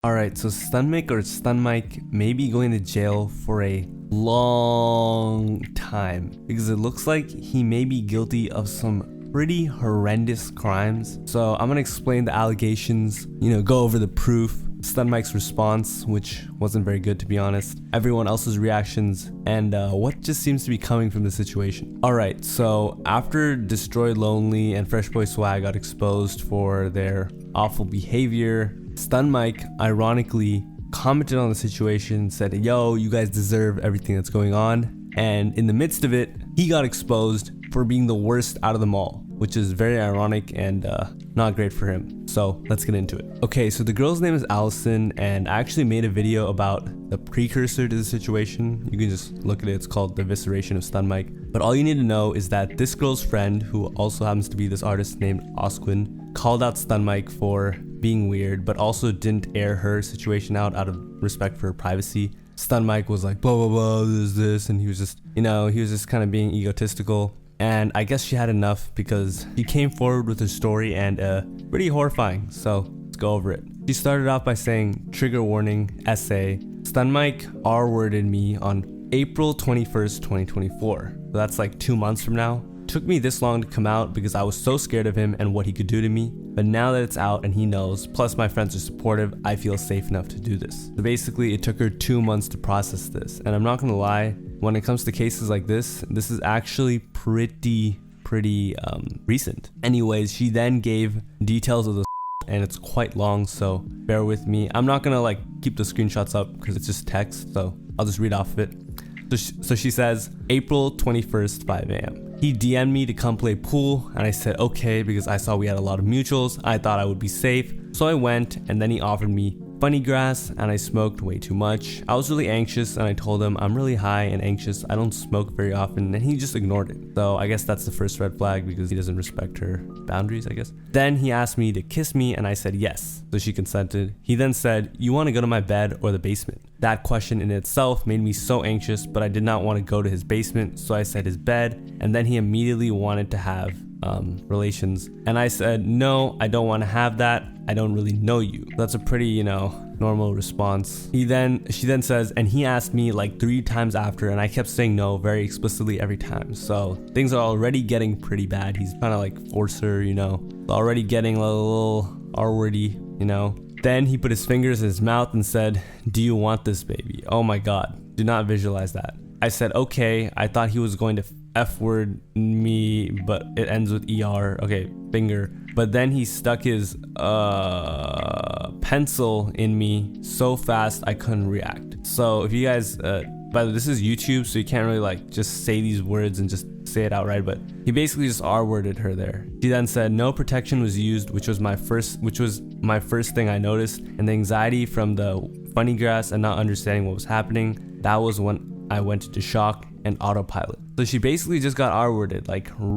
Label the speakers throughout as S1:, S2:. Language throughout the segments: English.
S1: Alright, so Stunmic may be going to jail for a long time because it looks like he may be guilty of some pretty horrendous crimes. So I'm gonna explain the allegations, go over the proof, Stunmic's response, which wasn't very good to be honest, everyone else's reactions, and what just seems to be coming from the situation. Alright, so after Destroy Lonely and Fresh Boy Swag got exposed for their awful behavior, Stunmic ironically commented on the situation, said, yo, you guys deserve everything that's going on. And in the midst of it, he got exposed for being the worst out of them all, which is very ironic and not great for him. So let's get into it. Okay, so the girl's name is Allison, and I actually made a video about the precursor to the situation. You can just look at it. It's called The Evisceration of Stunmic. But all you need to know is that this girl's friend, who also happens to be this artist named Osquin, called out Stunmic for being weird, but also didn't air her situation out of respect for her privacy. Stunmic was like, blah, blah, blah, this, and he was just, he was just kind of being egotistical. And I guess she had enough because she came forward with her story and pretty horrifying. So let's go over it. She started off by saying, trigger warning, essay, Stunmic R-worded me on April 21st, 2024. So that's like 2 months from now. Took me this long to come out because I was so scared of him and what he could do to me. But now that it's out and he knows, plus my friends are supportive, I feel safe enough to do this. So basically it took her 2 months to process this. And I'm not gonna lie, when it comes to cases like this is actually pretty recent. Anyways, she then gave details of the and it's quite long, so bear with me. I'm not gonna keep the screenshots up because it's just text, so I'll just read off of it. So she says, April 21st, 5 a.m. He DM'd me to come play pool, and I said okay because I saw we had a lot of mutuals. I thought I would be safe, so I went, and then he offered me funny grass, and I smoked way too much. I was really anxious, and I told him I'm really high and anxious. I don't smoke very often, and he just ignored it. So I guess that's the first red flag because he doesn't respect her boundaries, I guess. Then he asked me to kiss me, and I said yes, so she consented. He then said, you want to go to my bed or the basement? That question in itself made me so anxious, but I did not want to go to his basement, so I said his bed, and then he immediately wanted to have relations, and I said no, I don't want to have that, I don't really know you. That's a pretty normal response. She then says, and he asked me 3 times after, and I kept saying no very explicitly every time. So things are already getting pretty bad. He's trying to force her, already getting a little R-wordy, Then he put his fingers in his mouth and said, do you want this, baby? Oh my god, do not visualize that. I said okay. I thought he was going to F-word me, but it ends with ER. Okay, finger. But then he stuck his pencil in me so fast I couldn't react. So if you guys, by the way, this is YouTube, so you can't really just say these words and just say it outright, but he basically just R-worded her there. She then said no protection was used, which was my first thing I noticed, and the anxiety from the funny grass and not understanding what was happening, that was when I went into shock and autopilot. So she basically just got R-worded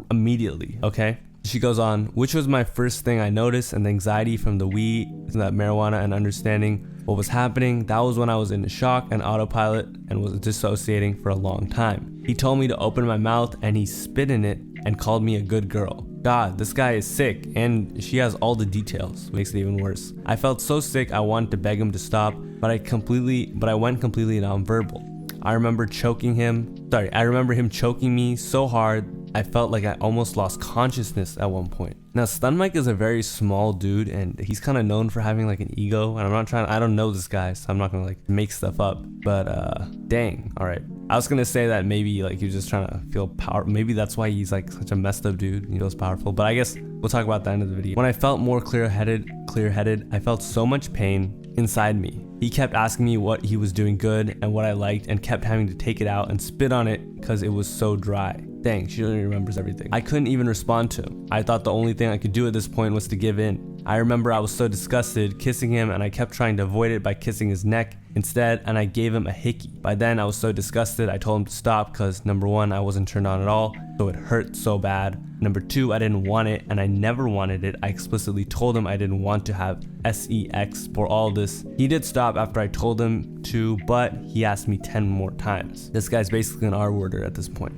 S1: immediately, okay? She goes on, which was my first thing I noticed, and the anxiety from the weed, that marijuana, and understanding what was happening, that was when I was in shock and autopilot and was dissociating for a long time. He told me to open my mouth and he spit in it and called me a good girl. God, this guy is sick, and she has all the details, makes it even worse. I felt so sick I wanted to beg him to stop, but I went completely nonverbal. I remember him choking me so hard I felt like I almost lost consciousness at one point. Now, Stunmic is a very small dude, and he's kind of known for having an ego, and I don't know this guy, so I'm not gonna make stuff up, but dang, alright. I was gonna say that maybe he was just trying to feel power, maybe that's why he's such a messed up dude, he feels powerful, but I guess we'll talk about that in the video. When I felt more clear-headed, I felt so much pain inside me. He kept asking me what he was doing good and what I liked, and kept having to take it out and spit on it because it was so dry. Dang, she really remembers everything. I couldn't even respond to him. I thought the only thing I could do at this point was to give in. I remember I was so disgusted kissing him, and I kept trying to avoid it by kissing his neck instead, and I gave him a hickey. By then I was so disgusted I told him to stop because number 1, I wasn't turned on at all, so it hurt so bad. Number 2, I didn't want it, and I never wanted it. I explicitly told him I didn't want to have sex for all this. He did stop after I told him to, but he asked me 10 more times. This guy's basically an R-worder at this point.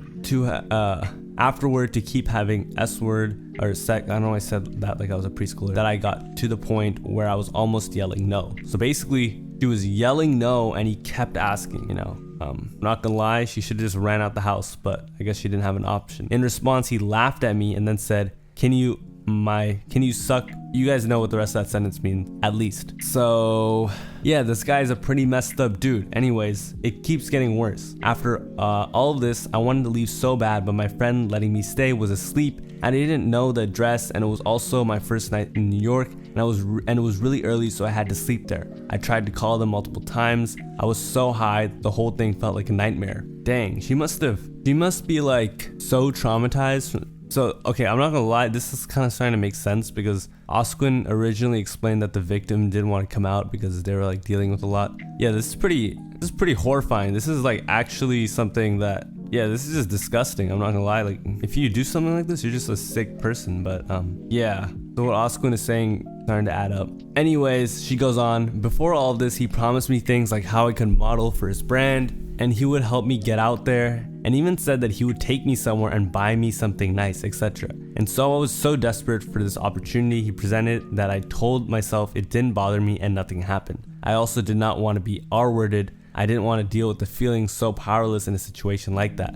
S1: afterward to keep having S-word or sex. I don't know why I said that like I was a preschooler. That I got to the point where I was almost yelling no. So basically, she was yelling no and he kept asking, I'm not gonna lie, she should have just ran out the house, but I guess she didn't have an option. In response, he laughed at me and then said, can you suck? You guys know what the rest of that sentence means, at least. So yeah, this guy's a pretty messed up dude. Anyways, it keeps getting worse. After all of this, I wanted to leave so bad, but my friend letting me stay was asleep and I didn't know the address, and it was also my first night in New York, and it was really early, so I had to sleep there. I tried to call them multiple times. I was so high, the whole thing felt like a nightmare. Dang, she must be like so traumatized. So, okay, I'm not gonna lie, this is kind of starting to make sense because Osquin originally explained that the victim didn't want to come out because they were like dealing with a lot. Yeah, this is pretty horrifying. This is like actually something that, yeah, this is just disgusting. I'm not gonna lie, like if you do something like this, you're just a sick person. But yeah, so what Osquin is saying starting to add up. Anyways, she goes on, before all of this, he promised me things like how I could model for his brand and he would help me get out there, and even said that he would take me somewhere and buy me something nice, etc. And so I was so desperate for this opportunity he presented that I told myself it didn't bother me and nothing happened. I also did not want to be R-worded. I didn't want to deal with the feeling so powerless in a situation like that.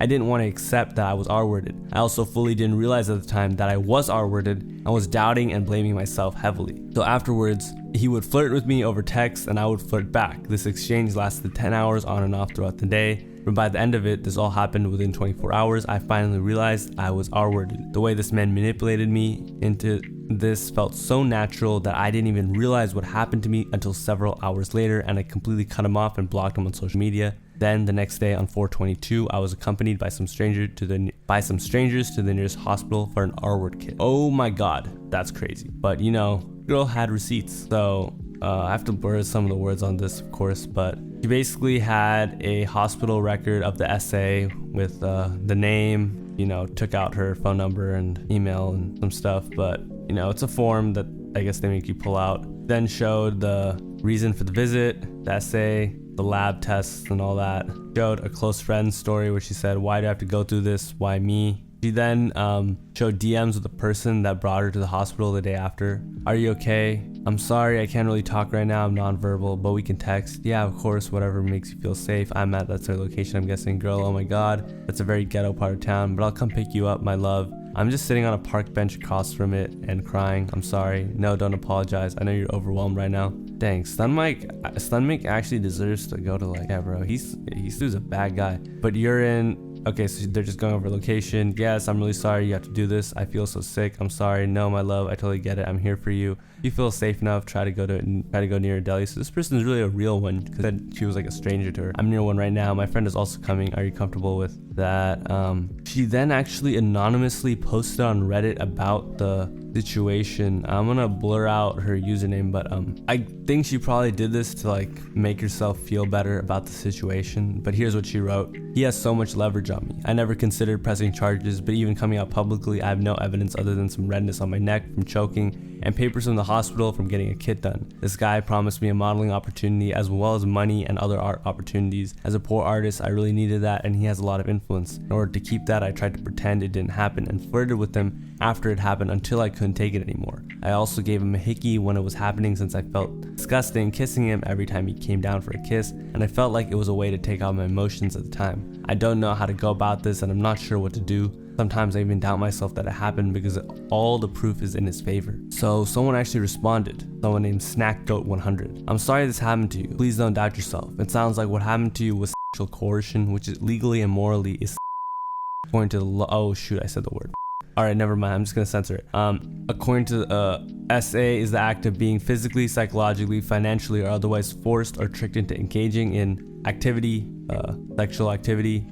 S1: I didn't want to accept that I was R-worded. I also fully didn't realize at the time that I was R-worded. I was doubting and blaming myself heavily. So afterwards, he would flirt with me over text and I would flirt back. This exchange lasted 10 hours on and off throughout the day. But by the end of it, this all happened within 24 hours. I finally realized I was R-worded. The way this man manipulated me into this felt so natural that I didn't even realize what happened to me until several hours later, and I completely cut him off and blocked him on social media. Then the next day on 4/22, I was accompanied by some strangers to the nearest hospital for an R-word kit. Oh my god, that's crazy. But girl had receipts. So I have to blur some of the words on this, of course, but she basically had a hospital record of the essay with the name, took out her phone number and email and some stuff, but it's a form that I guess they make you pull out. Then showed the reason for the visit, the essay, the lab tests and all that. Showed a close friend's story where she said, why do I have to go through this? Why me? She then showed DMs with the person that brought her to the hospital the day after. Are you okay? I'm sorry, I can't really talk right now. I'm nonverbal, but we can text. Yeah, of course, whatever makes you feel safe. That's her location, I'm guessing. Girl, oh my god, that's a very ghetto part of town, but I'll come pick you up, my love. I'm just sitting on a park bench across from it and crying. I'm sorry. No, don't apologize. I know you're overwhelmed right now. Dang, Stunmic actually deserves to go to yeah, bro. He's a bad guy. But you're in. Okay, so they're just going over location. Yes, I'm really sorry you have to do this. I feel so sick. I'm sorry. No, my love, I totally get it. I'm here for you. If you feel safe enough, try to go near a deli. So this person is really a real one because she was like a stranger to her. I'm near one right now. My friend is also coming. Are you comfortable with that? She then actually anonymously posted on Reddit about the situation. I'm gonna blur out her username, but I think she probably did this to make herself feel better about the situation. But here's what she wrote. He has so much leverage on me. I never considered pressing charges, but even coming out publicly, I have no evidence other than some redness on my neck from choking and papers from the hospital from getting a kit done. This guy promised me a modeling opportunity as well as money and other art opportunities. As a poor artist, I really needed that, and he has a lot of influence. In order to keep that, I tried to pretend it didn't happen and flirted with him after it happened until I couldn't take it anymore. I also gave him a hickey when it was happening since I felt disgusting kissing him every time he came down for a kiss, and I felt like it was a way to take out my emotions at the time. I don't know how to go about this, and I'm not sure what to do. Sometimes I even doubt myself that it happened because all the proof is in his favor. So someone actually responded, someone named SnackGoat100. I'm sorry this happened to you. Please don't doubt yourself. It sounds like what happened to you was sexual coercion, which is legally and morally is according to the law. Oh shoot, I said the word. Alright, never mind, I'm just gonna censor it. According to SA is the act of being physically, psychologically, financially, or otherwise forced or tricked into engaging in activity, sexual activity.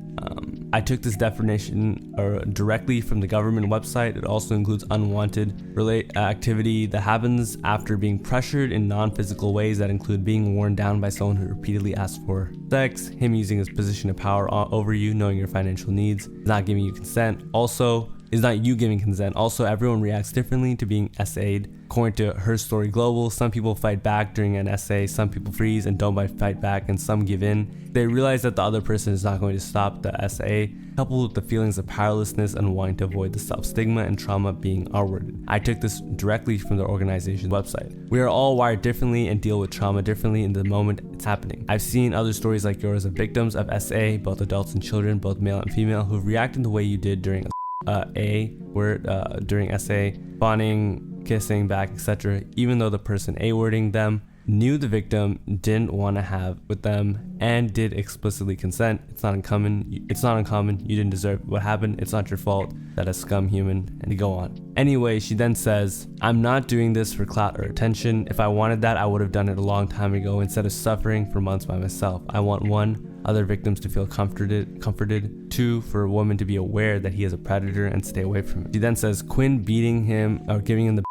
S1: I took this definition directly from the government website. It also includes unwanted activity that happens after being pressured in non-physical ways that include being worn down by someone who repeatedly asks for sex, him using his position of power over you, knowing your financial needs, not giving you consent. Also, is not you giving consent. Also, everyone reacts differently to being SA'd. According to Her Story Global, some people fight back during an essay, some people freeze and don't fight back, and some give in. They realize that the other person is not going to stop the essay, coupled with the feelings of powerlessness and wanting to avoid the self-stigma and trauma being R-worded. I took this directly from their organization's website. We are all wired differently and deal with trauma differently in the moment it's happening. I've seen other stories like yours of victims of SA, both adults and children, both male and female, who've reacted the way you did during during SA, fawning, kissing back, etc., even though the person A-wording them knew the victim didn't want to have with them and did explicitly consent. It's not uncommon. You didn't deserve what happened. It's not your fault. That a scum human, and to go on. Anyway, she then says, I'm not doing this for clout or attention. If I wanted that, I would have done it a long time ago instead of suffering for months by myself. I want 1, other victims to feel comforted. 2, for a woman to be aware that he is a predator and stay away from him. She then says, Quinn beating him or giving him the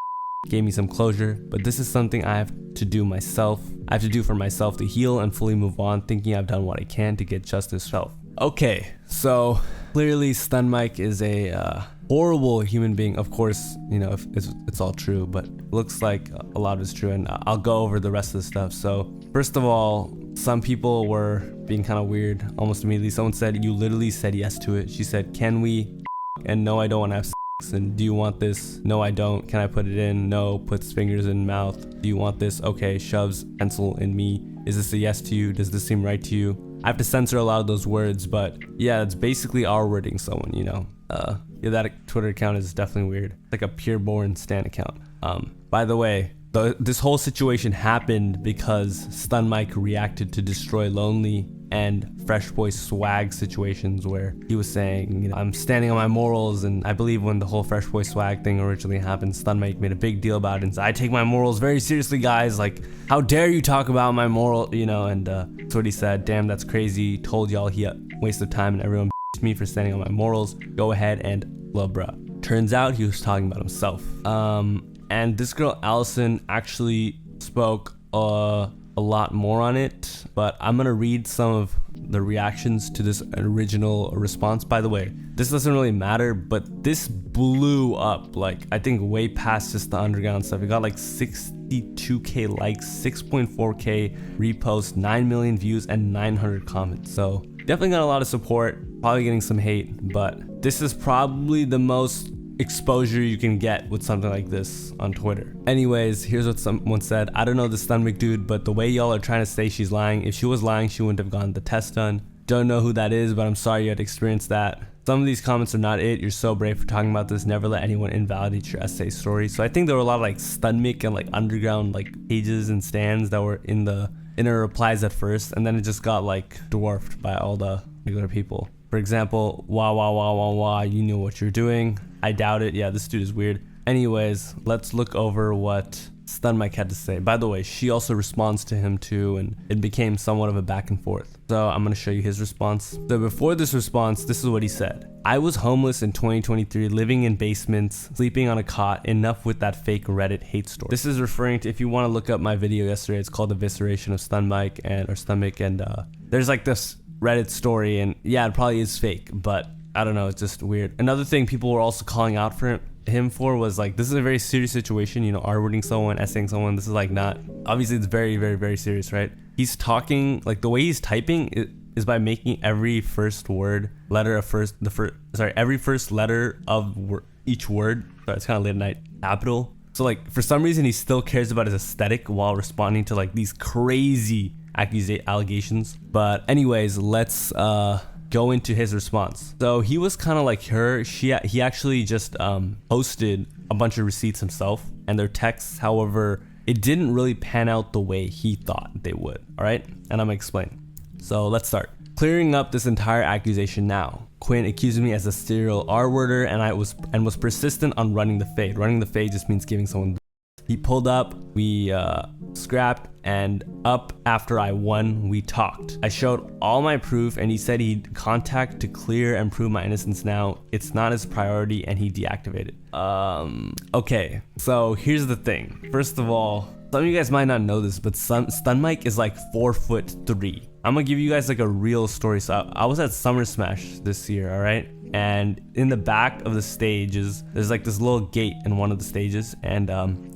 S1: gave me some closure, but this is something I have to do myself. I have to do for myself to heal and fully move on, thinking I've done what I can to get justice self. Okay, so clearly Stunmic is a horrible human being. Of course, you know, if it's all true, but looks like a lot of it's true, and I'll go over the rest of the stuff. So first of all, some people were being kind of weird almost immediately. Someone said, you literally said yes to it. She said, can we? And no, I don't want to have sex. And do you want this? No, I don't. Can I put it in? No. Puts fingers in mouth. Do you want this? Okay. Shoves pencil in me. Is this a yes to you? Does this seem right to you? I have to censor a lot of those words, but yeah, it's basically R-wording someone, you know. Yeah, that Twitter account is definitely weird. It's like a pure-born stan account. By the way, this whole situation happened because Stunmic reacted to Destroy Lonely and Fresh Boy Swag situations where he was saying, you know, I'm standing on my morals. And I believe when the whole Fresh Boy Swag thing originally happened, Stunmic made a big deal about it and said, I take my morals very seriously, guys. Like, how dare you talk about my moral, you know? And that's what he said. Damn, that's crazy. Told y'all he wasted time and everyone me for standing on my morals. Go ahead and blah blah. Turns out he was talking about himself. And this girl Allison actually spoke a lot more on it, but I'm gonna read some of the reactions to this original response. By the way, this doesn't really matter, but this blew up, like, I think way past just the underground stuff. It got like 62k likes, 6.4k reposts, 9 million views, and 900 comments. So definitely got a lot of support, probably getting some hate, but this is probably the most exposure you can get with something like this on Twitter. Anyways, here's what someone said. I don't know the Stunmic dude, but the way y'all are trying to say she's lying, if she was lying, she wouldn't have gotten the test done. Don't know who that is, but I'm sorry you had to experience that. Some of these comments are not it. You're so brave for talking about this. Never let anyone invalidate your essay story. So I think there were a lot of like Stunmic and like underground like pages and stands that were in her replies at first, and then it just got like dwarfed by all the regular people. For example, wah, you knew what you're doing. I doubt it. Yeah, this dude is weird. Anyways, let's look over what Stunmic had to say. By the way, she also responds to him too, and it became somewhat of a back and forth. So I'm going to show you his response. So before this response, this is what he said. I was homeless in 2023, living in basements, sleeping on a cot. Enough with that fake Reddit hate story. This is referring to, if you want to look up my video yesterday, it's called Evisceration of Stunmic and there's like this Reddit story, and yeah, it probably is fake, but I don't know, it's just weird. Another thing people were also calling out for him for was like, this is a very serious situation, you know, R-wording someone, essaying someone. This is like not, obviously it's very, very, very serious, right? He's talking, like the way he's typing is by making every first letter of each word, sorry, it's kind of late at night, capital. So like, for some reason, he still cares about his aesthetic while responding to like these crazy allegations. But anyways, let's go into his response. So he was kind of like her. He actually just posted a bunch of receipts himself and their texts. However, it didn't really pan out the way he thought they would. All right, and I'm gonna explain. So let's start clearing up this entire accusation now. Quinn accused me as a serial R-worder, and was persistent on running the fade. Running the fade just means giving someone. He pulled up, we scrapped, and up after I won, we talked. I showed all my proof, and he said he'd contact to clear and prove my innocence now. It's not his priority, and he deactivated. Okay, so here's the thing. First of all, some of you guys might not know this, but Stunmic is like 4'3". I'm gonna give you guys like a real story. So I was at Summer Smash this year, all right? and in the back of the stages there's like this little gate in one of the stages, and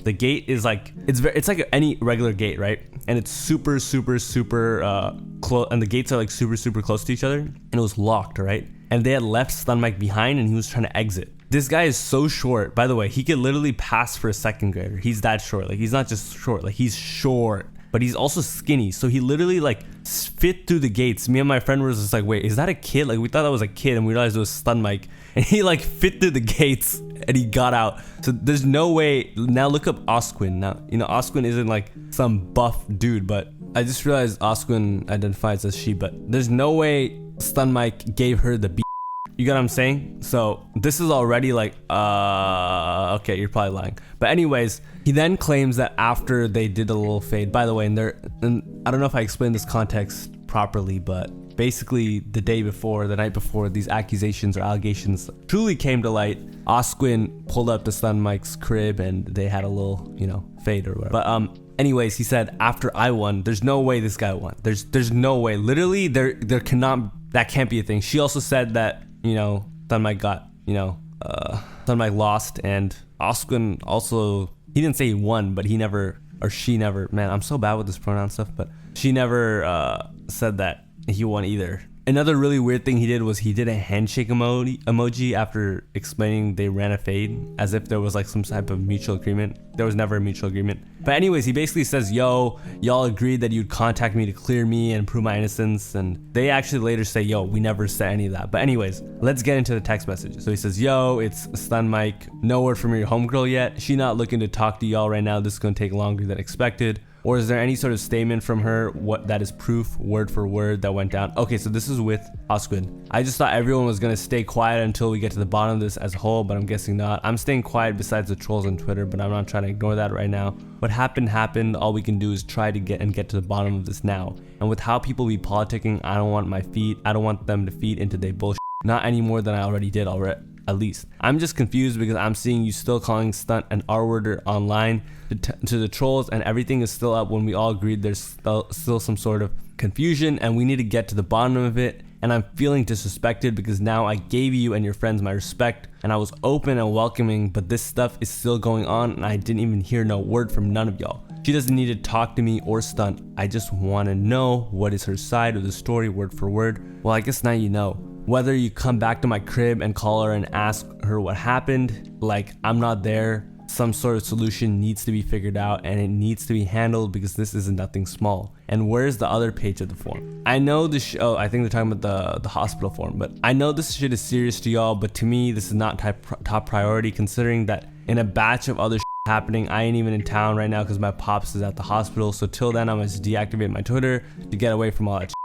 S1: the gate is like it's like any regular gate, right? And it's super close, and the gates are like super close to each other, and it was locked, right? And they had left Stunmic behind, and he was trying to exit. This guy is so short, by the way. He could literally pass for a second grader. He's that short. Like, he's not just short, like he's short, but he's also skinny. So he literally like fit through the gates. Me and my friend were just like, wait, is that a kid? Like, we thought that was a kid, and we realized it was Stunmic. And he like fit through the gates and he got out. So there's no way. Now look up Osquin. Now, you know, Osquin isn't like some buff dude, but I just realized Osquin identifies as she, but there's no way Stunmic gave her the beat. You get what I'm saying? So this is already like, okay, you're probably lying. But anyways, he then claims that after they did a little fade, by the way, and I don't know if I explained this context properly, but basically the night before these accusations or allegations truly came to light, Osquin pulled up to Stunmic's crib and they had a little, you know, fade or whatever. But anyways, he said, after I won, there's no way this guy won. There's no way. Literally, there cannot, that can't be a thing. She also said that, you know, Stunmic got, you know, Stunmic lost, and Osquin also, he didn't say he won, but he never, or she never, man, I'm so bad with this pronoun stuff, but she never said that he won either. Another really weird thing he did was he did a handshake emoji after explaining they ran a fade, as if there was like some type of mutual agreement. There was never a mutual agreement. But anyways, he basically says, yo, y'all agreed that you'd contact me to clear me and prove my innocence. And they actually later say, yo, we never said any of that. But anyways, let's get into the text messages. So he says, yo, it's Stunmic. No word from your homegirl yet. She not looking to talk to y'all right now. This is going to take longer than expected. Or is there any sort of statement from her what that is proof word for word that went down? Okay, so this is with Osquin. I just thought everyone was going to stay quiet until we get to the bottom of this as a whole, but I'm guessing not. I'm staying quiet besides the trolls on Twitter, but I'm not trying to ignore that right now. What happened. All we can do is try to get to the bottom of this now. And with how people be politicking, I don't want them to feed into their bullshit. Not any more than I already did at least. I'm just confused because I'm seeing you still calling Stunt an R-worder online to the trolls, and everything is still up when we all agreed there's still some sort of confusion, and we need to get to the bottom of it. And I'm feeling disrespected because now I gave you and your friends my respect, and I was open and welcoming, but this stuff is still going on, and I didn't even hear no word from none of y'all. She doesn't need to talk to me or Stunt. I just want to know what is her side of the story word for word. Well, I guess now you know. Whether you come back to my crib and call her and ask her what happened, like, I'm not there. Some sort of solution needs to be figured out, and it needs to be handled because this is nothing small. And where's the other page of the form? I know this I think they're talking about the hospital form, but I know this shit is serious to y'all, but to me this is not top priority, considering that in a batch of other happening, I ain't even in town right now because my pops is at the hospital. So till then, I'm gonna deactivate my Twitter to get away from all that shit.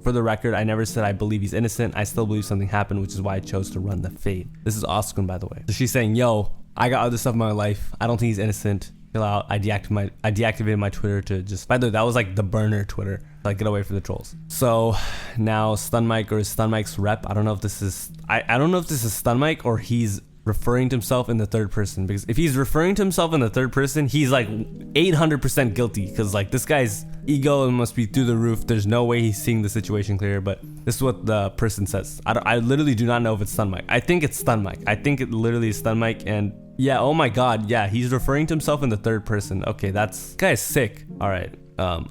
S1: For the record, I never said I believe he's innocent. I still believe something happened, which is why I chose to run the fade. This is Osquin, by the way. So she's saying, yo, I got other stuff in my life. I don't think he's innocent. Chill out. I deactivated my Twitter to just, by the way, that was like the burner Twitter. Like, get away from the trolls. So now Stunmic, or Stunmic's rep, I don't know if this is Stunmic or he's referring to himself in the third person, because if he's referring to himself in the third person, he's like 800% guilty, because like this guy's ego must be through the roof. There's no way he's seeing the situation clear, but this is what the person says. I literally do not know if it's Stunmic. I think it's Stunmic. I think it literally is Stunmic, and yeah, oh my god, yeah, he's referring to himself in the third person. Okay, this guy is sick. All right.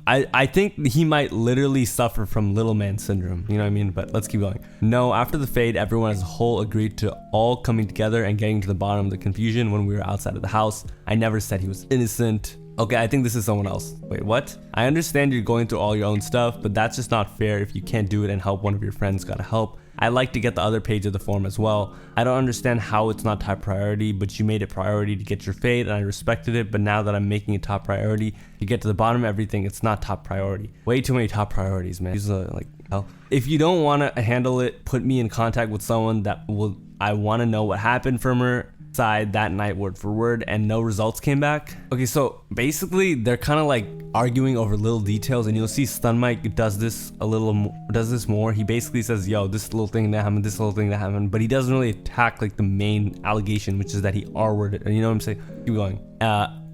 S1: I think he might literally suffer from little man syndrome, you know what I mean? But let's keep going. No, after the fade, everyone as a whole agreed to all coming together and getting to the bottom of the confusion when we were outside of the house. I never said he was innocent. Okay, I think this is someone else. Wait, what? I understand you're going through all your own stuff, but that's just not fair. If you can't do it and help one of your friends, gotta help. I like to get the other page of the form as well. I don't understand how it's not top priority, but you made it priority to get your fade, and I respected it. But now that I'm making it top priority to get to the bottom of everything, it's not top priority. Way too many top priorities, man. Like, hell. If you don't want to handle it, put me in contact with someone I want to know what happened from her side that night word for word, and no results came back. Okay, so basically they're kind of like arguing over little details, and you'll see Stunmic does this more. He basically says, yo, this little thing that happened, this little thing that happened, but he doesn't really attack like the main allegation, which is that he R-worded. You know what I'm saying? Keep going.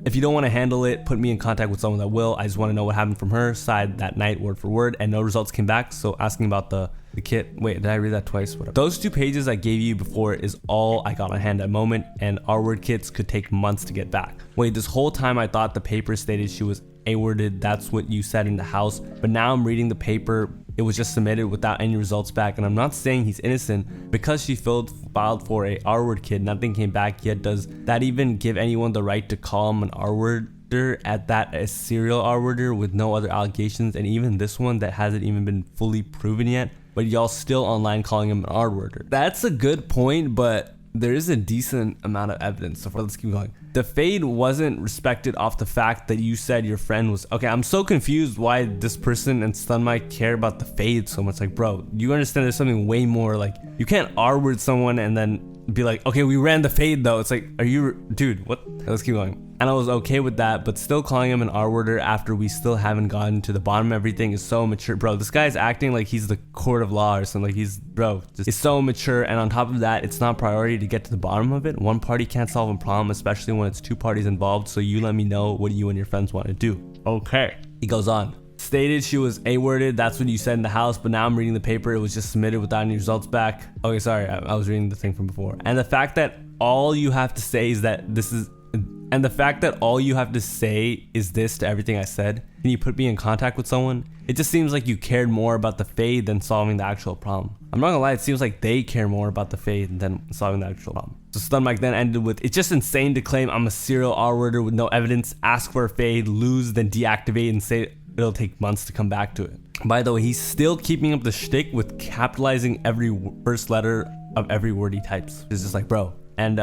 S1: If you don't want to handle it, put me in contact with someone that will. I just want to know what happened from her side that night word for word, and no results came back. So asking about the The kit. Wait, did I read that twice? Whatever. Those 2 pages I gave you before is all I got on hand at the moment, and R-word kits could take months to get back. Wait, this whole time I thought the paper stated she was A-worded. That's what you said in the house. But now I'm reading the paper. It was just submitted without any results back, and I'm not saying he's innocent. Because she filed for a R-word kid, nothing came back yet. Does that even give anyone the right to call him an R-word? At that, a serial R-worder with no other allegations, and even this one that hasn't even been fully proven yet, but y'all still online calling him an R-worder. That's a good point, but there is a decent amount of evidence. So let's keep going. The fade wasn't respected off the fact that you said your friend was okay. I'm so confused why this person and Stunmic care about the fade so much. Like, bro, you understand there's something way more. Like, you can't R-word someone and then be like, okay, we ran the fade though. It's like, are you, dude, what? Let's keep going. And I was okay with that, but still calling him an R-worder after we still haven't gotten to the bottom of everything is so immature. Bro, this guy's acting like he's the court of law or something. Like he's, bro, it's so immature. And on top of that, it's not priority to get to the bottom of it. One party can't solve a problem, especially when it's 2 parties involved. So you let me know what you and your friends want to do. Okay. He goes on. Stated she was A-worded. That's what you said in the house, but now I'm reading the paper. It was just submitted without any results back. Okay, sorry. I was reading the thing from before. And the fact that all you have to say is that this is... And the fact that all you have to say is this to everything I said, can you put me in contact with someone? It just seems like you cared more about the fade than solving the actual problem. I'm not gonna lie, it seems like they care more about the fade than solving the actual problem. So Stunmic then ended with, it's just insane to claim I'm a serial R-worder with no evidence, ask for a fade, lose, then deactivate and say it'll take months to come back to it. By the way, he's still keeping up the shtick with capitalizing every first letter of every word he types. It's just like, bro. And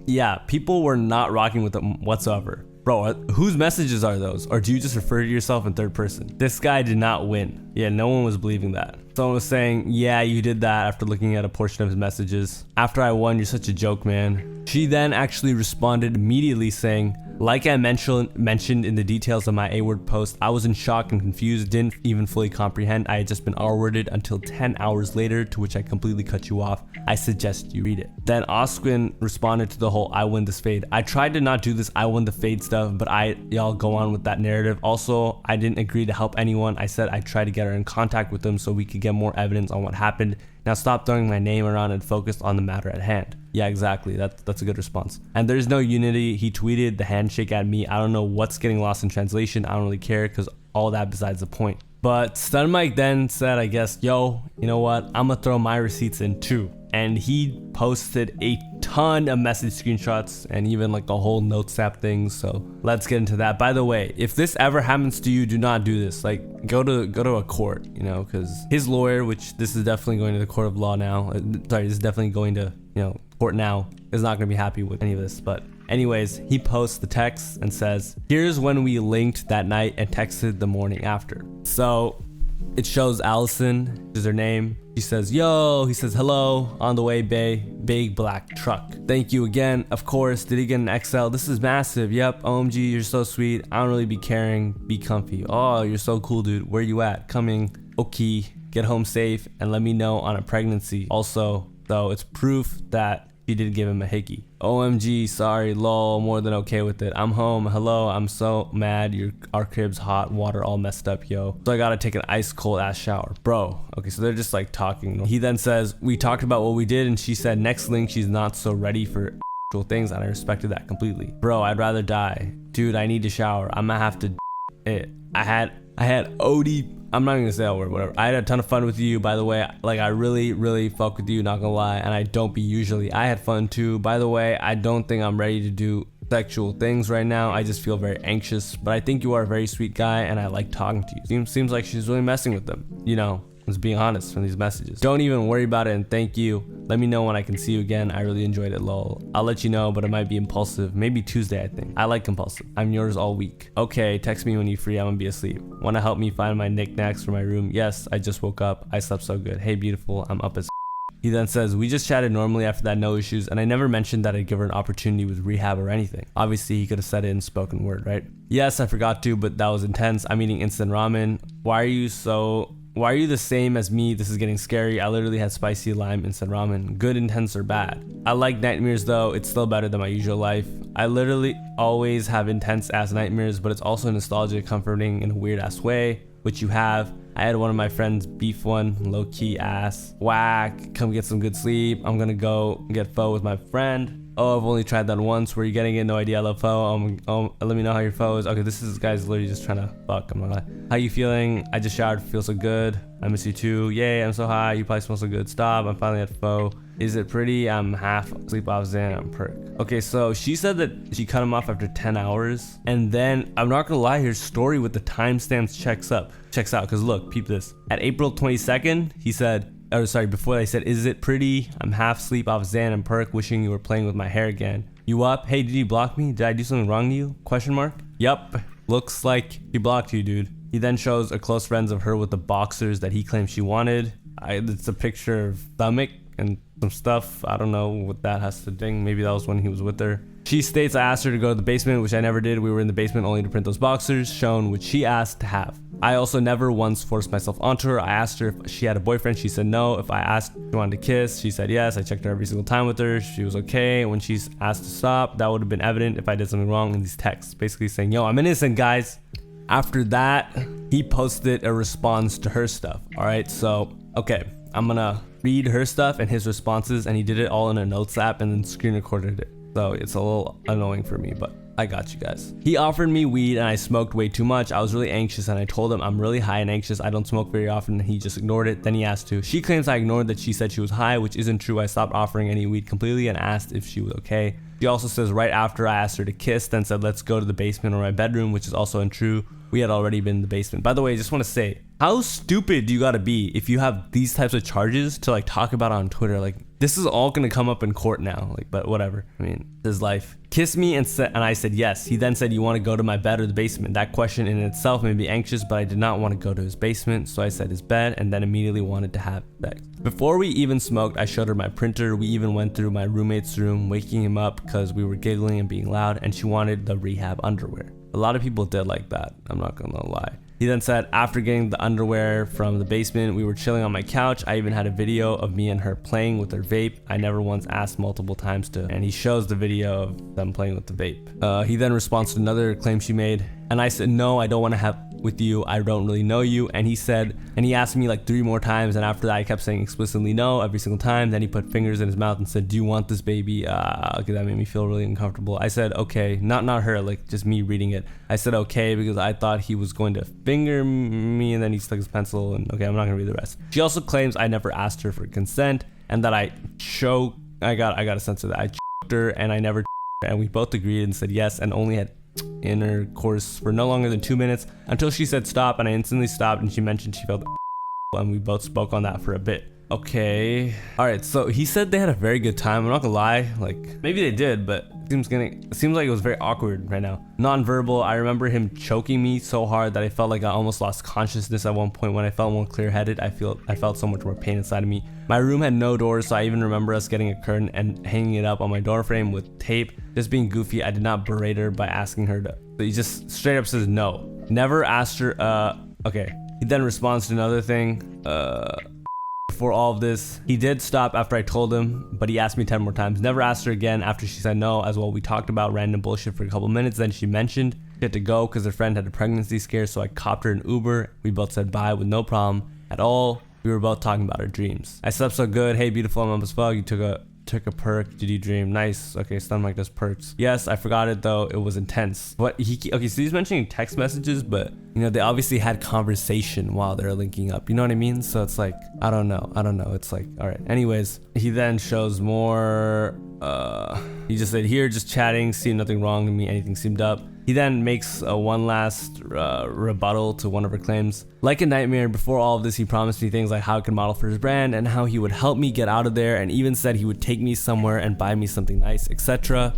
S1: yeah, people were not rocking with him whatsoever. Bro, whose messages are those? Or do you just refer to yourself in third person? This guy did not win. Yeah, no one was believing that. Someone was saying, yeah, you did that after looking at a portion of his messages. After I won, you're such a joke, man. She then actually responded immediately saying, like I mentioned in the details of my A-word post, I was in shock and confused, didn't even fully comprehend. I had just been R-worded until 10 hours later, to which I completely cut you off. I suggest you read it. Then Osquin responded to the whole I win this fade. I tried to not do this I won the fade stuff, but y'all go on with that narrative. Also, I didn't agree to help anyone. I said I'd try to get her in contact with them so we could get more evidence on what happened. Now stop throwing my name around and focus on the matter at hand. Yeah, exactly. That's a good response. And there's no unity. He tweeted the handshake at me. I don't know what's getting lost in translation. I don't really care because all that besides the point. But Stunmic then said, I guess, yo, you know what? I'm gonna throw my receipts in too. And he posted a ton of message screenshots and even like a whole notes app thing. So let's get into that. By the way, if this ever happens to you, do not do this. Like go to a court, you know, because his lawyer, which this is definitely going to the court of law now. Sorry, this is definitely going to, you know, court now, is not going to be happy with any of this. But anyways, he posts the text and says, here's when we linked that night and texted the morning after. So it shows Allison, is her name. She says, yo, he says, hello, on the way, big black truck. Thank you again. Of course, did he get an XL? This is massive. Yep, OMG, you're so sweet. I don't really be caring. Be comfy. Oh, you're so cool, dude. Where you at? Coming. Okay, get home safe and let me know on a pregnancy. Also, though, it's proof that she did give him a hickey. OMG, sorry, lol, more than okay with it. I'm home, hello, I'm so mad. Our crib's hot, water all messed up, yo. So I gotta take an ice cold ass shower. Bro, okay, so they're just like talking. He then says, we talked about what we did and she said next link she's not so ready for actual things, and I respected that completely. Bro, I'd rather die. Dude, I need to shower. I'm gonna have to it. I had OD. I'm not gonna say that word, whatever. I had a ton of fun with you, by the way. Like, I really fuck with you, not gonna lie. And I don't be usually. I had fun too. By the way, I don't think I'm ready to do sexual things right now. I just feel very anxious. But I think you are a very sweet guy and I like talking to you. Seems like she's really messing with them. You know, just being honest from these messages. Don't even worry about it and thank you. Let me know when I can see you again. I really enjoyed it, lol. I'll let you know, but it might be impulsive. Maybe Tuesday, I think. I like compulsive. I'm yours all week. Okay, text me when you're free. I'm gonna be asleep. Wanna help me find my knickknacks for my room? Yes, I just woke up. I slept so good. Hey, beautiful. I'm up as He then says, we just chatted normally after that, no issues, and I never mentioned that I'd give her an opportunity with rehab or anything. Obviously, he could have said it in spoken word, right? Yes, I forgot to, but that was intense. I'm eating instant ramen. Why are you the same as me? This is getting scary. I literally had spicy lime instant ramen. Good, intense, or bad? I like nightmares though. It's still better than my usual life. I literally always have intense ass nightmares, but it's also nostalgic, comforting in a weird ass way, which you have. I had one of my friends beef one, low-key ass, whack, come get some good sleep. I'm gonna go get pho with my friend. Oh, I've only tried that once. Where you getting it? No idea. I love pho. Let me know how your pho is. Okay, this guy's literally just trying to fuck. I'm not gonna lie. How you feeling? I just showered. Feel so good. I miss you too. Yay, I'm so high. You probably smell so good. Stop. I'm finally at pho. Is it pretty? I'm half sleep off Xan. I'm perk. Okay, so she said that she cut him off after 10 hours. And then, I'm not gonna lie, her story with the timestamps checks out. Because look, peep this. At April 22nd, he said, or sorry, before they said, is it pretty? I'm half sleep off Xan and perk, wishing you were playing with my hair again. You up? Hey, did you block me? Did I do something wrong to you? Question mark? Yup. Looks like he blocked you, dude. He then shows a close friends of her with the boxers that he claimed she wanted. It's a picture of Stunmic and some stuff. I don't know what that has to do. Maybe that was when he was with her. She states I asked her to go to the basement, which I never did. We were in the basement only to print those boxers, shown which she asked to have. I also never once forced myself onto her. I asked her if she had a boyfriend. She said no. If I asked if she wanted to kiss, she said yes. I checked her every single time with her. She was okay. When she's asked to stop, that would have been evident if I did something wrong in these texts. Basically saying, yo, I'm innocent, guys. After that, he posted a response to her stuff. All right, so, okay. I'm gonna read her stuff and his responses, and he did it all in a notes app and then screen recorded it. So it's a little annoying for me, but I got you guys. He offered me weed and I smoked way too much. I was really anxious and I told him I'm really high and anxious. I don't smoke very often, and he just ignored it. Then he asked to. She claims I ignored that she said she was high, which isn't true. I stopped offering any weed completely and asked if she was okay. She also says right after I asked her to kiss, then said let's go to the basement or my bedroom, which is also untrue. We had already been in the basement. By the way, I just want to say, how stupid do you gotta be if you have these types of charges to like talk about on Twitter? Like, this is all gonna come up in court now. Like, but whatever. I mean, this is life. Kiss me and I said yes. He then said, you want to go to my bed or the basement? That question in itself made me anxious, but I did not want to go to his basement, so I said his bed and then immediately wanted to have sex. Before we even smoked, I showed her my printer. We even went through my roommate's room, waking him up because we were giggling and being loud, and she wanted the rehab underwear. A lot of people did like that, I'm not gonna lie. He then said, after getting the underwear from the basement, we were chilling on my couch. I even had a video of me and her playing with her vape. I never once asked multiple times to, and he shows the video of them playing with the vape. He then responds to another claim she made, and I said, no, I don't want to have with you. I don't really know you. And he said, and he asked me like 3 more times, and after that I kept saying explicitly no every single time. Then he put fingers in his mouth and said, do you want this, baby? Okay, that made me feel really uncomfortable. I said okay, not her, like just me reading it. I said okay because I thought he was going to finger me, and then he stuck his pencil, and okay, I'm not gonna read the rest. She also claims I never asked her for consent and that I choked. I got a sense of that. I choked her and I never choked her, and we both agreed and said yes and only had intercourse for no longer than 2 minutes until she said stop, and I instantly stopped, and she mentioned she felt and we both spoke on that for a bit. Okay, all right, so he said they had a very good time. I'm not gonna lie, like maybe they did, but it seems like it was very awkward right now. Non-verbal, I remember him choking me so hard that I felt like I almost lost consciousness at one point. When I felt more clear-headed, I felt so much more pain inside of me. My room had no doors, so I even remember us getting a curtain and hanging it up on my door frame with tape. Just being goofy, I did not berate her by asking her to. So he just straight up says no. Never asked her, okay. He then responds to another thing, before all of this, he did stop after I told him, but he asked me 10 more times. Never asked her again after she said no as well. We talked about random bullshit for a couple minutes. Then she mentioned she had to go because her friend had a pregnancy scare, so I copped her an Uber. We both said bye with no problem at all. We were both talking about our dreams. I slept so good. Hey, beautiful, I'm up as fuck. You took a perk. Did you dream? Nice. Okay, Stunmic does perks. Yes, I forgot it though. It was intense. But okay, so he's mentioning text messages, but you know, they obviously had conversation while they're linking up. You know what I mean? So it's like, I don't know. It's like, all right. Anyways, he then shows more. He just said, here, just chatting, seemed nothing wrong to me. Anything seemed up. He then makes one last rebuttal to one of her claims. Like a nightmare, before all of this, he promised me things like how I could model for his brand and how he would help me get out of there, and even said he would take me somewhere and buy me something nice, etc.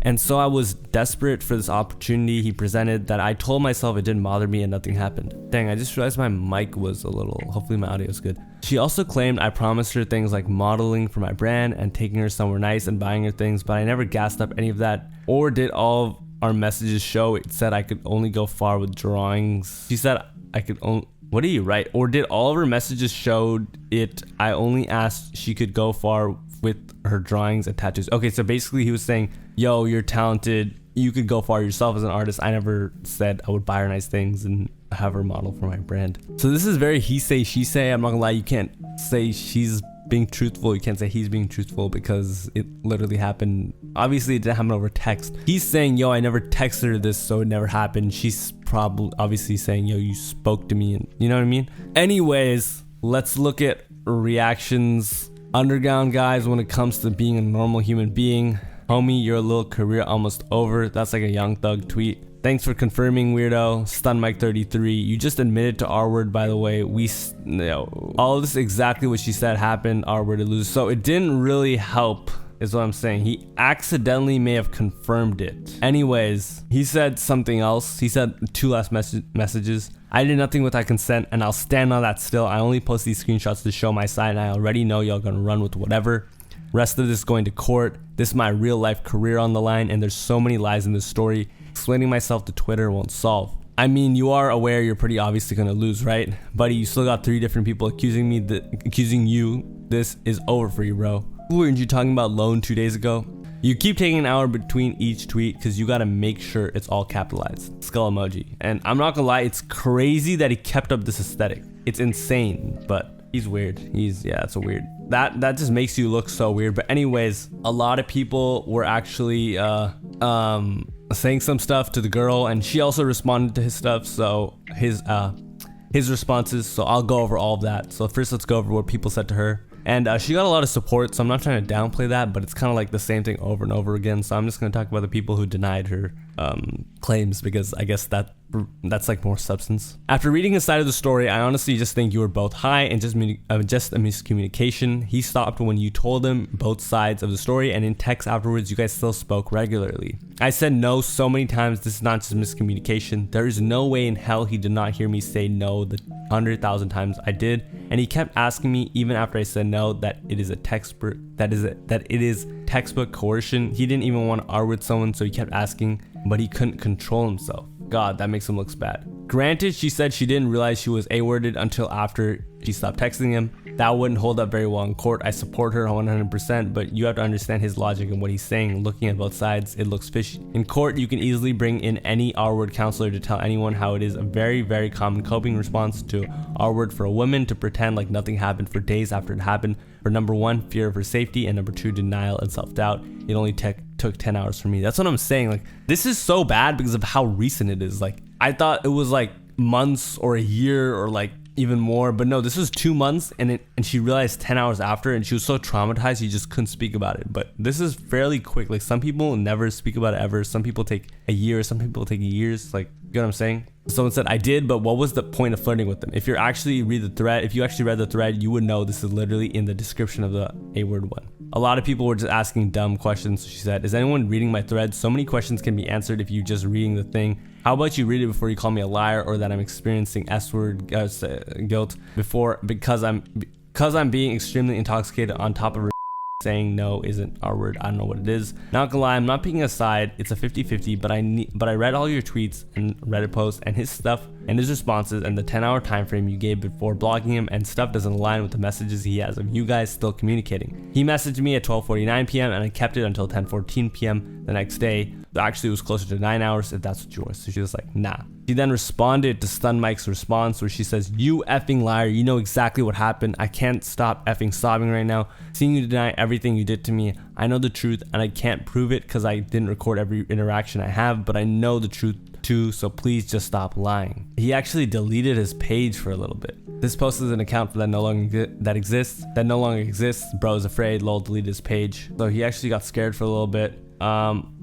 S1: And so I was desperate for this opportunity he presented that I told myself it didn't bother me and nothing happened. Dang, I just realized my mic was a little, hopefully my audio is good. She also claimed I promised her things like modeling for my brand and taking her somewhere nice and buying her things, but I never gassed up any of that. Or did all of our messages show it said I could only go far with drawings? She said I could only, what do you write? Or did all of her messages showed it I only asked she could go far with her drawings and tattoos? Okay, so basically he was saying, yo, you're talented, you could go far yourself as an artist. I never said I would buy her nice things and have her model for my brand. So this is very he say, she say. I'm not gonna lie, you can't say she's being truthful, you can't say he's being truthful, because it literally happened. Obviously it didn't happen over text. He's saying, yo, I never texted her this, so it never happened. She's probably obviously saying, yo, you spoke to me, and you know what I mean? Anyways, let's look at reactions. Underground guys, when it comes to being a normal human being, homie, your little career almost over. That's like a Young Thug tweet. Thanks for confirming, weirdo. Stunmic33, you just admitted to R-word, by the way. All of this exactly what she said happened. R-word to lose. So it didn't really help, is what I'm saying. He accidentally may have confirmed it. Anyways, he said something else. He said 2 last messages. I did nothing without consent, and I'll stand on that still. I only post these screenshots to show my side, and I already know y'all gonna run with whatever. Rest of this going to court. This is my real life career on the line, and there's so many lies in this story. Explaining myself to Twitter won't solve. I mean, you are aware you're pretty obviously gonna lose, right? Buddy, you still got 3 different people accusing you. This is over for you, bro. Who weren't you talking about loan 2 days ago? You keep taking an hour between each tweet because you gotta make sure it's all capitalized. Skull emoji. And I'm not gonna lie, it's crazy that he kept up this aesthetic. It's insane, but he's weird. It's a weird. That just makes you look so weird. But anyways, a lot of people were actually saying some stuff to the girl, and she also responded to his stuff. So his responses. So I'll go over all of that. So first, let's go over what people said to her. And she got a lot of support, so I'm not trying to downplay that, but it's kind of like the same thing over and over again. So I'm just going to talk about the people who denied her claims, because I guess that's like more substance. After reading his side of the story, I honestly just think you were both high and just a miscommunication. He stopped when you told him both sides of the story, and in text afterwards, you guys still spoke regularly. I said no so many times. This is not just miscommunication. There is no way in hell he did not hear me say no the 100,000 times I did, and he kept asking me even after I said no that it is textbook coercion. He didn't even want to argue with someone, so he kept asking, but he couldn't control himself. God, that makes him look bad. Granted, she said she didn't realize she was A-worded until after she stopped texting him. That wouldn't hold up very well in court. I support her 100%, but you have to understand his logic and what he's saying. Looking at both sides, it looks fishy. In court, you can easily bring in any R-word counselor to tell anyone how it is a very, very common coping response to R-word for a woman to pretend like nothing happened for days after it happened. For number 1, fear of her safety, and number 2, denial and self-doubt. It only took 10 hours for me. That's what I'm saying. Like, this is so bad because of how recent it is. Like, I thought it was like months or a year or like even more, but no, this was 2 months, and she realized 10 hours after, and she was so traumatized she just couldn't speak about it. But this is fairly quick. Like, some people never speak about it ever. Some people take a year, some people take years. Like, you know what I'm saying? Someone said, I did, but what was the point of flirting with them? If you actually read the thread, you would know this is literally in the description of the A-word one. A lot of people were just asking dumb questions. She said, is anyone reading my thread? So many questions can be answered if you just reading the thing. How about you read it before you call me a liar, or that I'm experiencing S-word guilt because I'm being extremely intoxicated on top of saying no isn't our word. I don't know what it is. Not gonna lie, I'm not picking a side. It's a 50-50, but I read all your tweets and Reddit posts and his stuff and his responses and the 10-hour time frame you gave before blocking him, and stuff doesn't align with the messages he has of you guys still communicating. He messaged me at 12:49 p.m. and I kept it until 10:14 p.m. the next day. Actually, it was closer to 9 hours if that's what you want. So she was like, nah. She then responded to Stunmic's response where she says, you effing liar, you know exactly what happened. I can't stop effing sobbing right now. Seeing you deny everything you did to me. I know the truth and I can't prove it because I didn't record every interaction I have, but I know the truth too, so please just stop lying. He actually deleted his page for a little bit. This post is an account that no longer exists. Bro is afraid, lol, deleted his page. So he actually got scared for a little bit.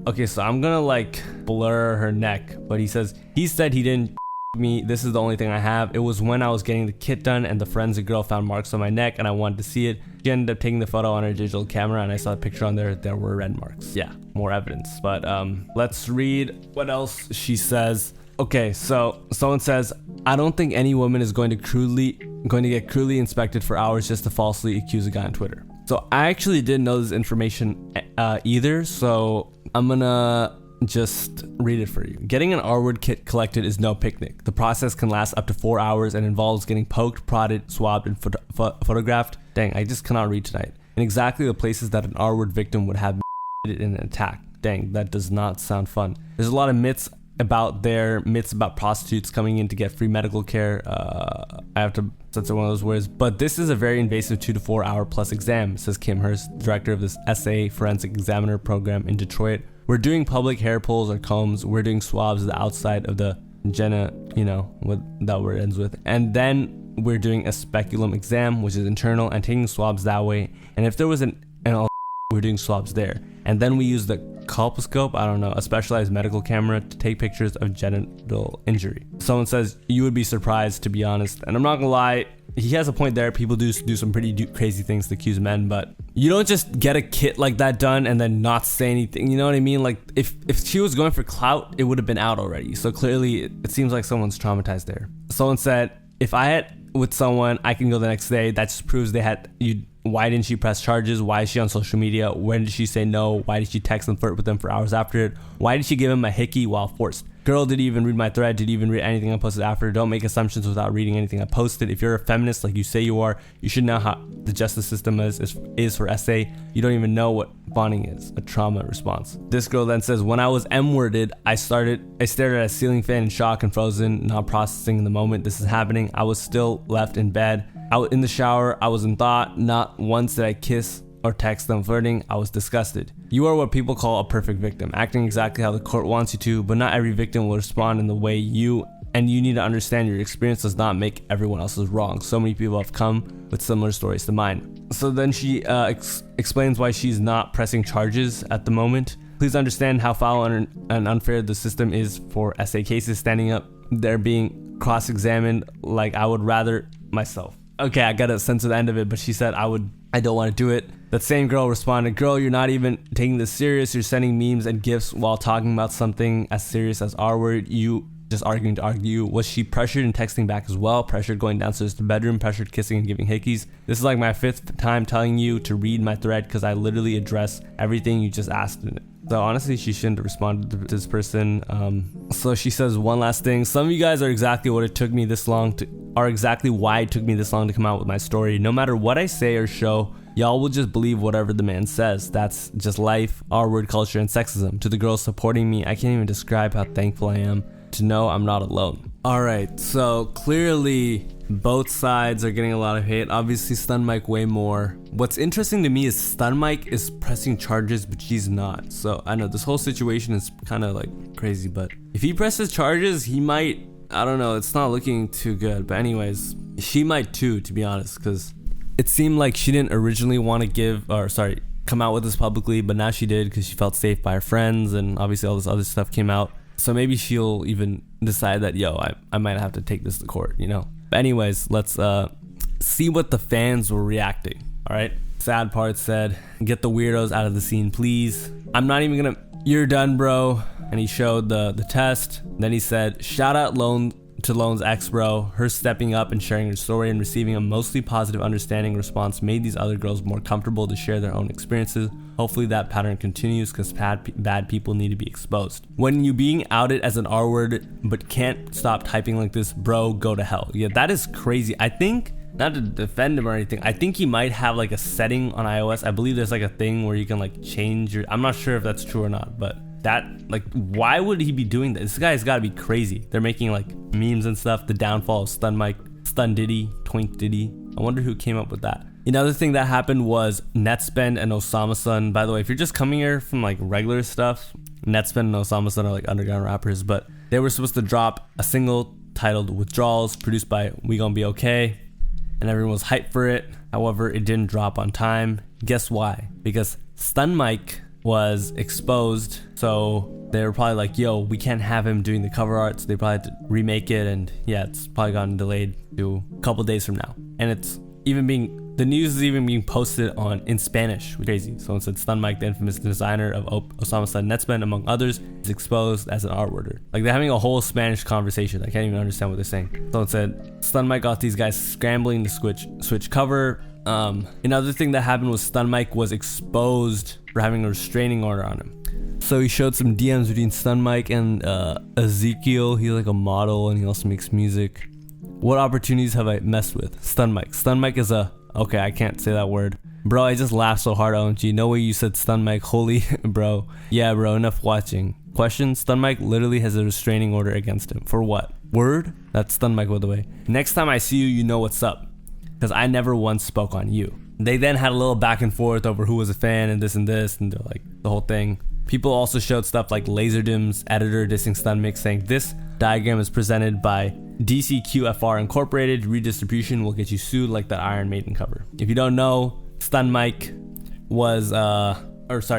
S1: Okay, so I'm gonna like blur her neck, but he said he didn't me. This is the only thing I have. It was when I was getting the kit done and the forensic girl found marks on my neck and I wanted to see it. She ended up taking the photo on her digital camera and I saw a picture on there were red marks. Yeah, more evidence. But let's read what else she says. Okay, so someone says, I don't think any woman is going to get crudely inspected for hours just to falsely accuse a guy on Twitter. So I actually didn't know this information either, so I'm gonna just read it for you. Getting an R-word kit collected is no picnic. The process can last up to 4 hours and involves getting poked, prodded, swabbed, and photographed. Dang, I just cannot read tonight. In exactly the places that an R-word victim would have in an attack. dang, that does not sound fun. There's a lot of myths about prostitutes coming in to get free medical care. I have to censor one of those words, but this is a very invasive 2 to 4 hour plus exam, says Kim Hurst, director of this SA Forensic Examiner program in Detroit. We're doing public hair pulls or combs. We're doing swabs of the outside of the vagina, you know, what that word ends with. And then we're doing a speculum exam, which is internal, and taking swabs that way. And if there was we're doing swabs there. And then we use the colposcope, I don't know, a specialized medical camera to take pictures of genital injury. Someone says, you would be surprised, to be honest. And I'm not gonna lie, he has a point there. People do some pretty crazy things to accuse men, but you don't just get a kit like that done and then not say anything. You know what I mean? Like if she was going for clout, it would have been out already. So clearly it seems like someone's traumatized there. Someone said, if I had with someone, I can go the next day. That just proves they had you. Why didn't she press charges? Why is she on social media? When did she say no? Why did she text and flirt with them for hours after it? Why did she give him a hickey while forced? Girl, did you even read my thread? Did you even read anything I posted after? Don't make assumptions without reading anything I posted. If you're a feminist like you say you are, you should know how the justice system is for SA. You don't even know what bonding is, a trauma response. This girl then says, when I was M-worded, I stared at a ceiling fan in shock and frozen, not processing in the moment this is happening. I was still left in bed. I was in the shower. I was in thought. Not once did I kiss or text them flirting. I was disgusted. You are what people call a perfect victim, acting exactly how the court wants you to, but not every victim will respond in the way you need to understand your experience does not make everyone else's wrong. So many people have come with similar stories to mine. So then she explains why she's not pressing charges at the moment. Please understand how foul and unfair the system is for SA cases. Standing up, they're being cross-examined like I would rather myself. Okay, I gotta censor the end of it, but she said I don't want to do it. That same girl responded, girl, you're not even taking this serious. You're sending memes and gifs while talking about something as serious as our word. You just arguing to argue. Was she pressured and texting back as well? Pressured going downstairs to the bedroom, pressured kissing and giving hickeys. This is like my 5th time telling you to read my thread because I literally address everything you just asked in it. So honestly, she shouldn't have responded to this person. So she says one last thing. Some of you guys are exactly why it took me this long to come out with my story. No matter what I say or show, y'all will just believe whatever the man says. That's just life, our word culture, and sexism. To the girls supporting me, I can't even describe how thankful I am to know I'm not alone. Alright, so clearly both sides are getting a lot of hate. Obviously Stunmic way more. What's interesting to me is Stunmic is pressing charges, but she's not. So I know this whole situation is kind of like crazy, but if he presses charges, he might, I don't know, it's not looking too good. But anyways, she might too, to be honest, because it seemed like she didn't originally want to come out with this publicly, but now she did because she felt safe by her friends, and obviously all this other stuff came out. So maybe she'll even decide that, I might have to take this to court, you know? But anyways, let's see what the fans were reacting, all right? Sad part said, get the weirdos out of the scene, please. I'm not even gonna, you're done, bro. And he showed the test. Then he said, shout out to Lone's ex, bro. Her stepping up and sharing her story and receiving a mostly positive understanding response made these other girls more comfortable to share their own experiences. Hopefully that pattern continues because bad people need to be exposed. When you being outed as an R word but can't stop typing like this, bro, go to hell. Yeah, that is crazy. I think, not to defend him or anything, I think he might have like a setting on iOS. I believe there's like a thing where you can like change your, I'm not sure if that's true or not, but that, like, why would he be doing that? This guy's got to be crazy. They're making like memes and stuff. The downfall of Stunmic, Stun Diddy, Twink Diddy. I wonder who came up with that. Another thing that happened was Netspend and Osama Sun. By the way, if you're just coming here from like regular stuff, Netspend and Osama Sun are like underground rappers, but they were supposed to drop a single titled Withdrawals, produced by We Gon' Be Okay, and everyone was hyped for it. However, it didn't drop on time. Guess why? Because Stunmic was exposed, so they were probably like, yo, we can't have him doing the cover art, so they probably had to remake it, and yeah, it's probably gotten delayed to a couple days from now. And it's even the news is even being posted in Spanish. Crazy. Someone said Stunmic, the infamous designer of Osama Sun Netspend, among others, is exposed as an R-worder. Like, they're having a whole Spanish conversation. I can't even understand what they're saying. Someone said Stunmic got these guys scrambling to switch cover. Another thing that happened was Stunmic was exposed for having a restraining order on him. So he showed some DMs between Stunmic and Ezekiel. He's like a model and he also makes music. What opportunities have I messed with? Stunmic. Stunmic is I can't say that word. Bro, I just laughed so hard, OMG. No way you said Stunmic. Holy, bro. Yeah, bro, enough watching. Question, Stunmic literally has a restraining order against him. For what? Word? That's Stunmic, by the way. Next time I see you, you know what's up. Because I never once spoke on you. They then had a little back and forth over who was a fan and this, and like the whole thing. People also showed stuff like Laserdim's editor dissing Stunmic, saying this diagram is presented by DCQFR Incorporated. Redistribution will get you sued like that Iron Maiden cover. If you don't know, Stunmic was,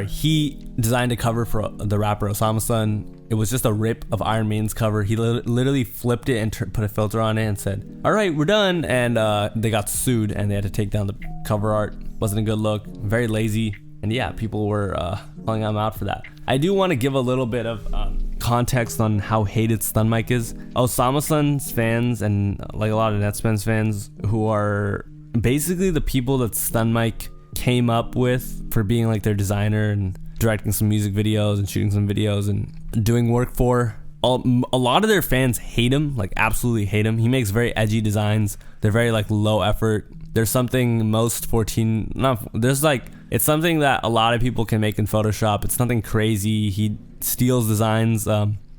S1: he designed a cover for the rapper Osama Sun. It was just a rip of Iron Maiden's cover. He literally flipped it and put a filter on it and said, all right, we're done. And they got sued and they had to take down the cover art. Wasn't a good look, very lazy. And yeah, people were calling him out for that. I do want to give a little bit of context on how hated Stunmic is. Osama Sun's fans and like a lot of Netspens fans who are basically the people that Stunmic came up with for being like their designer and directing some music videos and shooting some videos and doing work for. A lot of their fans hate him, like absolutely hate him. He makes very edgy designs. They're very like low effort. There's something it's something that a lot of people can make in Photoshop. It's nothing crazy. He steals designs.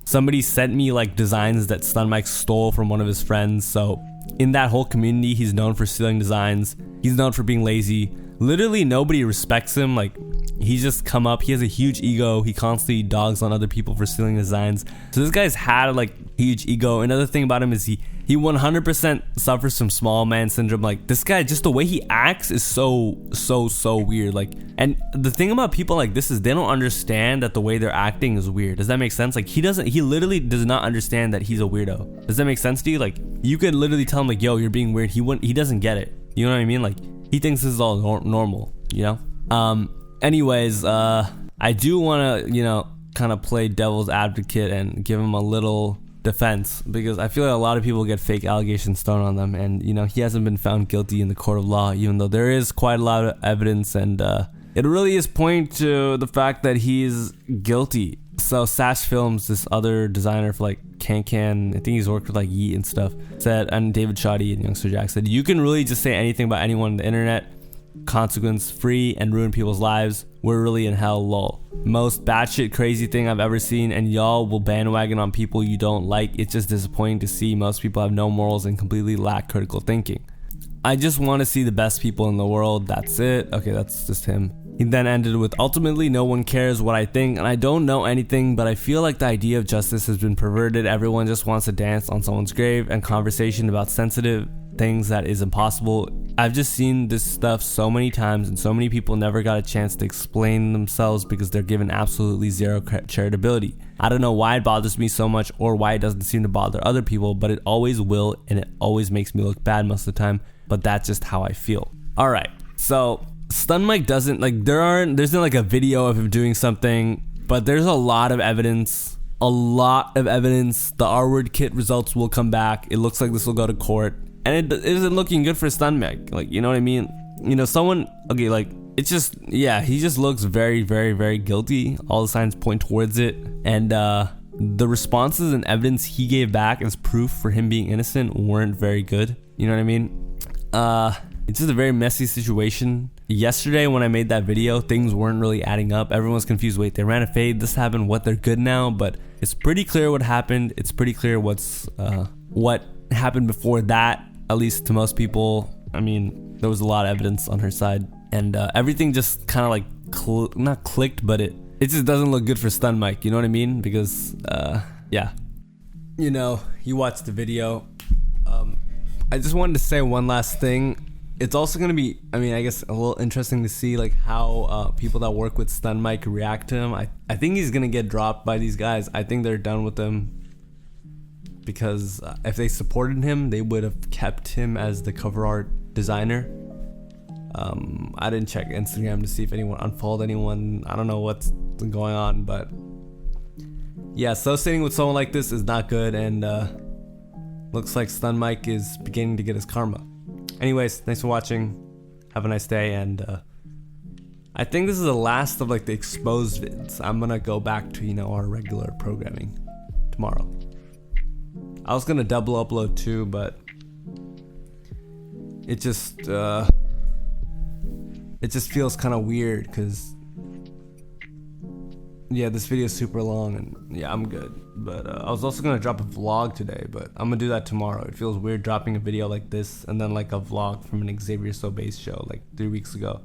S1: Somebody sent me like designs that Stunmic stole from one of his friends. So in that whole community, he's known for stealing designs. He's known for being lazy. Literally nobody respects him. Like, he's just come up. He has a huge ego. He constantly dogs on other people for stealing designs. So this guy's had like huge ego. Another thing about him is he 100% suffers from small man syndrome. Like, this guy, just the way he acts is so weird. Like, and the thing about people like this is they don't understand that the way they're acting is weird. Does that make sense? Like, he literally does not understand that he's a weirdo. Does that make sense to you? Like, you could literally tell him like, yo, you're being weird. He doesn't get it. You know what I mean? Like, he thinks this is all normal, you know? Anyways, I do want to, kind of play devil's advocate and give him a little defense, because I feel like a lot of people get fake allegations thrown on them, and, he hasn't been found guilty in the court of law, even though there is quite a lot of evidence, and it really is pointing to the fact that he's guilty. So Sash Films, this other designer for like Can, I think he's worked with like Yeet and stuff, said, and David Shoddy and Youngster Jack said, you can really just say anything about anyone on the internet, consequence free, and ruin people's lives. We're really in hell, lol. Most batshit crazy thing I've ever seen, and y'all will bandwagon on people you don't like. It's just disappointing to see. Most people have no morals and completely lack critical thinking. I just want to see the best people in the world. That's it. Okay, that's just him. He then ended with, ultimately, no one cares what I think, and I don't know anything, but I feel like the idea of justice has been perverted. Everyone just wants to dance on someone's grave, and conversation about sensitive things that is impossible. I've just seen this stuff so many times, and so many people never got a chance to explain themselves because they're given absolutely zero charitability. I don't know why it bothers me so much, or why it doesn't seem to bother other people, but it always will, and it always makes me look bad most of the time, but that's just how I feel. Alright, so Stunmic doesn't, like, there's not like a video of him doing something, but there's a lot of evidence. The R-word kit results will come back. It looks like this will go to court, and it isn't looking good for Stunmic. Like, you know what I mean? It's just, yeah, he just looks very, very, very guilty. All the signs point towards it, and the responses and evidence he gave back as proof for him being innocent weren't very good. You know what I mean? It's just a very messy situation. Yesterday when I made that video, things weren't really adding up. Everyone was confused. Wait, they ran a fade, this happened, what, they're good now? But it's pretty clear what happened. It's pretty clear what happened before that, at least to most people. I mean, there was a lot of evidence on her side, and everything just kind of like not clicked, but it just doesn't look good for Stunmic. You know what I mean? Because yeah, you watched the video. I just wanted to say one last thing. It's also going to be, I guess, a little interesting to see like how people that work with Stunmic react to him. I think he's going to get dropped by these guys. I think they're done with him, because if they supported him, they would have kept him as the cover art designer. I didn't check Instagram to see if anyone unfollowed anyone. I don't know what's going on, but yeah, associating with someone like this is not good, and looks like Stunmic is beginning to get his karma. Anyways, thanks for watching. Have a nice day, and I think this is the last of like the exposed vids. I'm gonna go back to our regular programming tomorrow. I was gonna double upload too, but it just it just feels kind of weird because yeah, this video is super long, and yeah, I'm good. But I was also gonna drop a vlog today, but I'm gonna do that tomorrow. It feels weird dropping a video like this and then like a vlog from an Xavier So Bass show like 3 weeks ago.